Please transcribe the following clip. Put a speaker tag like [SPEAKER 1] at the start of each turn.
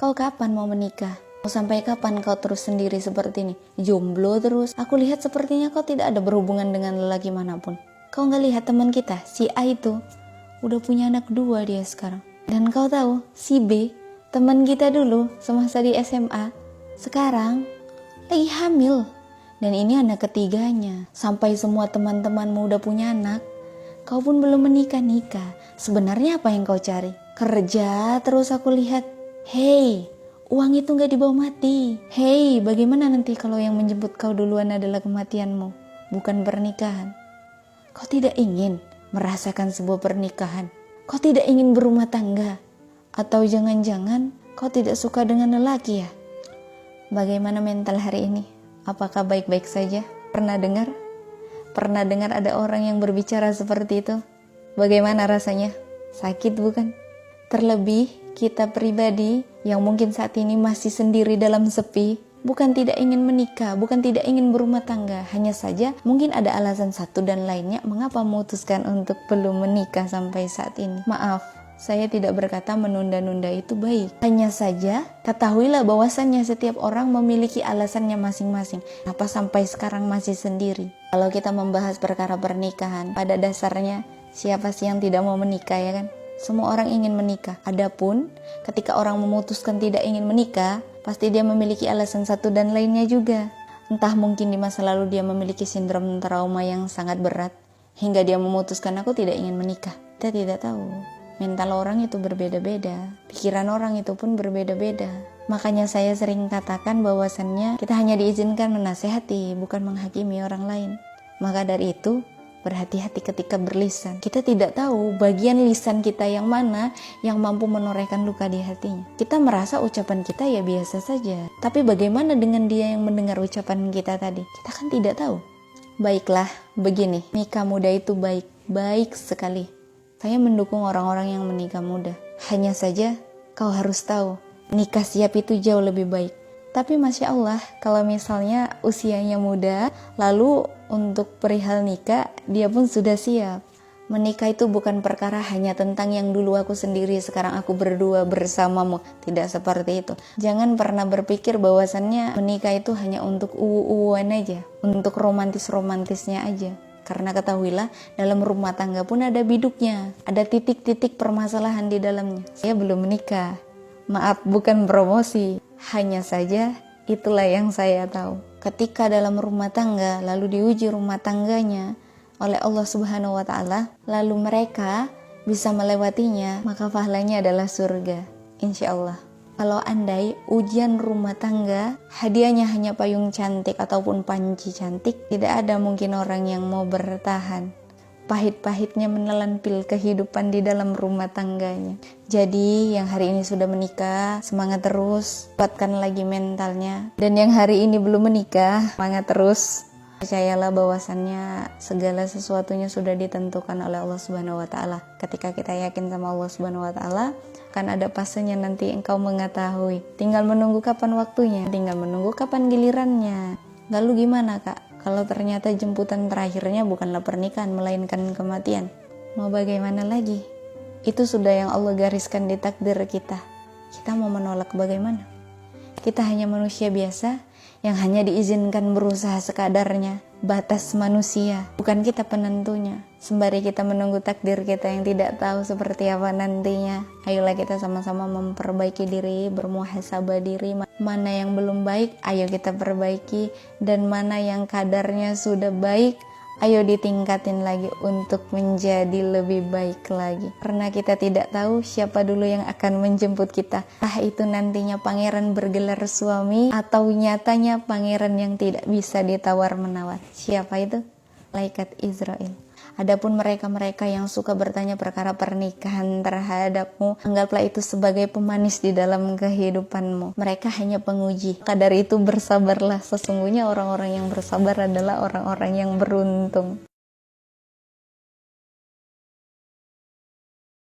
[SPEAKER 1] Kau kapan mau menikah? Mau sampai kapan kau terus sendiri seperti ini? Jomblo terus? Aku lihat sepertinya kau tidak ada berhubungan dengan lelaki manapun. Kau gak lihat teman kita, si A itu udah punya anak 2 dia sekarang. Dan kau tahu, si B, teman kita dulu semasa di SMA, sekarang lagi hamil. Dan ini anak ketiganya. Sampai semua teman-temanmu udah punya anak, kau pun belum menikah-nikah. Sebenarnya apa yang kau cari? Kerja terus aku lihat. Hei, uang itu gak dibawa mati. Hei, bagaimana nanti kalau yang menjemput kau duluan adalah kematianmu, bukan pernikahan? Kau tidak ingin merasakan sebuah pernikahan? Kau tidak ingin berumah tangga? Atau jangan-jangan kau tidak suka dengan lelaki ya? Bagaimana mental hari ini? Apakah baik-baik saja? Pernah dengar? Pernah dengar ada orang yang berbicara seperti itu? Bagaimana rasanya? Sakit bukan? Terlebih kita pribadi yang mungkin saat ini masih sendiri dalam sepi, bukan tidak ingin menikah, bukan tidak ingin berumah tangga, hanya saja mungkin ada alasan satu dan lainnya mengapa memutuskan untuk belum menikah sampai saat ini. Maaf, saya tidak berkata menunda-nunda itu baik. Hanya saja ketahuilah bahwasannya setiap orang memiliki alasannya masing-masing. Kenapa sampai sekarang masih sendiri? Kalau kita membahas perkara pernikahan, pada dasarnya siapa sih yang tidak mau menikah, ya kan? Semua orang ingin menikah. Adapun ketika orang memutuskan tidak ingin menikah, pasti dia memiliki alasan satu dan lainnya juga. Entah mungkin di masa lalu dia memiliki sindrom trauma yang sangat berat, hingga dia memutuskan aku tidak ingin menikah. Kita tidak tahu. Mental orang itu berbeda-beda, pikiran orang itu pun berbeda-beda. Makanya saya sering katakan bahwasannya kita hanya diizinkan menasehati, bukan menghakimi orang lain. Maka dari itu, berhati-hati ketika berlisan. Kita tidak tahu bagian lisan kita yang mana yang mampu menorehkan luka di hatinya. Kita merasa ucapan kita ya biasa saja. Tapi bagaimana dengan dia yang mendengar ucapan kita tadi? Kita kan tidak tahu. Baiklah, begini. Nikah muda itu baik. Baik sekali. Saya mendukung orang-orang yang menikah muda. Hanya saja kau harus tahu, nikah siap itu jauh lebih baik. Tapi Masya Allah, kalau misalnya usianya muda, lalu untuk perihal nikah, dia pun sudah siap. Menikah itu bukan perkara hanya tentang yang dulu aku sendiri, sekarang aku berdua bersamamu. Tidak seperti itu. Jangan pernah berpikir bahwasannya menikah itu hanya untuk uwu-uwuan aja, untuk romantis-romantisnya aja. Karena ketahuilah, dalam rumah tangga pun ada biduknya, ada titik-titik permasalahan di dalamnya. Saya belum menikah. Maaf, bukan promosi. Hanya saja itulah yang saya tahu. Ketika dalam rumah tangga lalu diuji rumah tangganya oleh Allah Subhanahu wa taala, lalu mereka bisa melewatinya, maka pahalanya adalah surga, insya Allah. Kalau andai ujian rumah tangga hadiahnya hanya payung cantik ataupun panci cantik, tidak ada mungkin orang yang mau bertahan. Pahit-pahitnya menelan pil kehidupan di dalam rumah tangganya. Jadi yang hari ini sudah menikah, semangat terus, kuatkan lagi mentalnya. Dan yang hari ini belum menikah, semangat terus. Percayalah bahwasannya segala sesuatunya sudah ditentukan oleh Allah Subhanahu wa taala. Ketika kita yakin sama Allah Subhanahu wa taala, akan ada pasanya nanti engkau mengetahui. Tinggal menunggu kapan waktunya, tinggal menunggu kapan gilirannya. Lalu gimana, Kak? Kalau ternyata jemputan terakhirnya bukanlah pernikahan, melainkan kematian. Mau bagaimana lagi? Itu sudah yang Allah gariskan di takdir kita. Kita mau menolak bagaimana? Kita hanya manusia biasa yang hanya diizinkan berusaha sekadarnya. Batas manusia, bukan kita penentunya. Sembari kita menunggu takdir kita yang tidak tahu seperti apa nantinya, ayolah kita sama-sama memperbaiki diri, bermuhasabah diri. Mana yang belum baik, ayo kita perbaiki. Dan mana yang kadarnya sudah baik, ayo ditingkatin lagi untuk menjadi lebih baik lagi. Karena kita tidak tahu siapa dulu yang akan menjemput kita. Itu nantinya pangeran bergelar suami, atau nyatanya pangeran yang tidak bisa ditawar-menawar. Siapa itu? Malaikat Israel. Adapun mereka-mereka yang suka bertanya perkara pernikahan terhadapmu, anggaplah itu sebagai pemanis di dalam kehidupanmu. Mereka hanya penguji. Maka dari itu bersabarlah. Sesungguhnya orang-orang yang bersabar adalah orang-orang yang beruntung.